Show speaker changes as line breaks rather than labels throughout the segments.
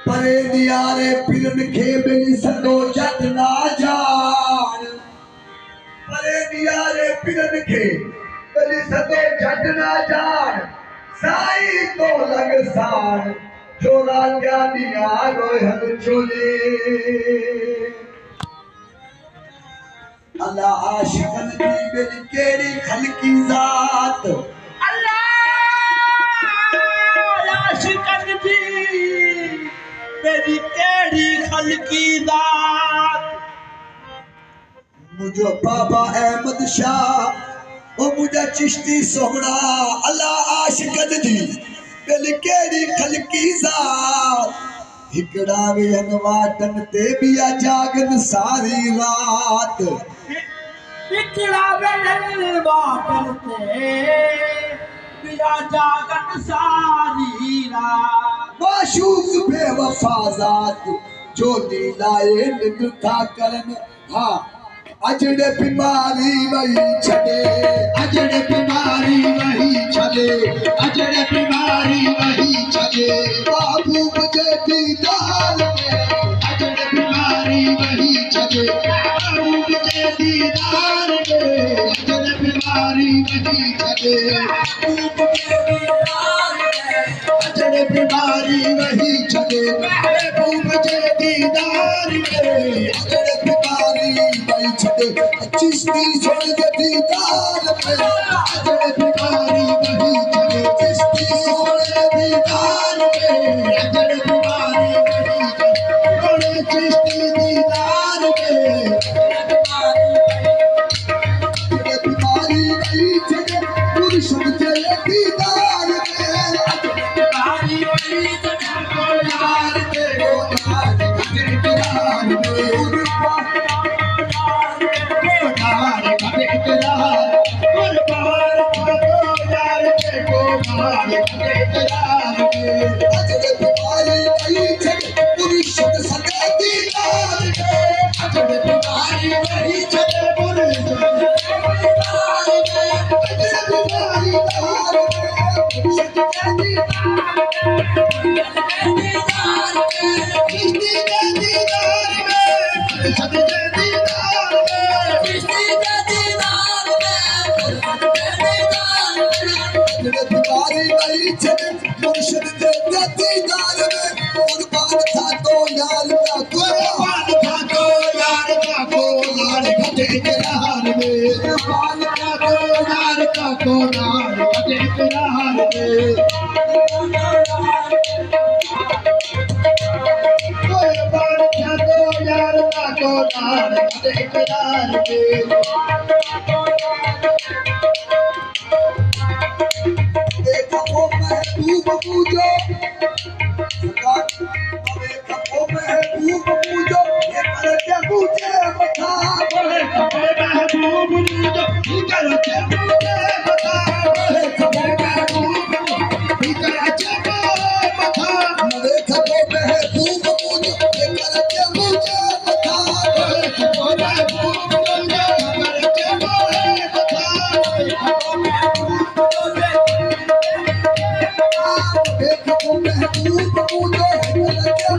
परे नियारे पिरन खे बिन सदो जट ना जान परे नियारे पिरन खे बिन सदो जट ना जान साई तो लग सान छोरा क्या दिया रोहन चोले अल्लाह आशिकन की बिन केड़ी खलकी जात
मेरी केड़ी खलकी दात
मुझो बाबा अहमद शाह ओ मुझा चिश्ती सोहना अल्लाह आशिकन दी दिल केड़ी खलकी जात हिकड़ा वेन वाटन ते बिया जागन सारी रात
हिकड़ा वेन वाटन ते बिया जागन सारी रात
माशूक बेवफाजात जो नीलाए निकता करन हाँ अजड़े बीमारी वही छड़े अजड़े बीमारी वही छड़े अजड़े बीमारी वही छड़े बाबू मुझे दीदार में अजड़े बीमारी वही छड़े बाबू मुझे दीदार में अजड़े बीमारी वही छड़े अजड़े बीमारी वही छड़े बाबू मुझे दीदार में अजड़े बीमारी वही छड़े चिश्ती छोड़ के दीदार में अजड़े बीमारी वही छड़े चिश्ती छोड़ के दीदार में अजड़े बीमारी वही छड़े चिश्ती दीदार में अजड़े बीमारी वही छड़े पुरुष के दीदार में अजड़े बीमारी वही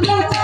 Thank you.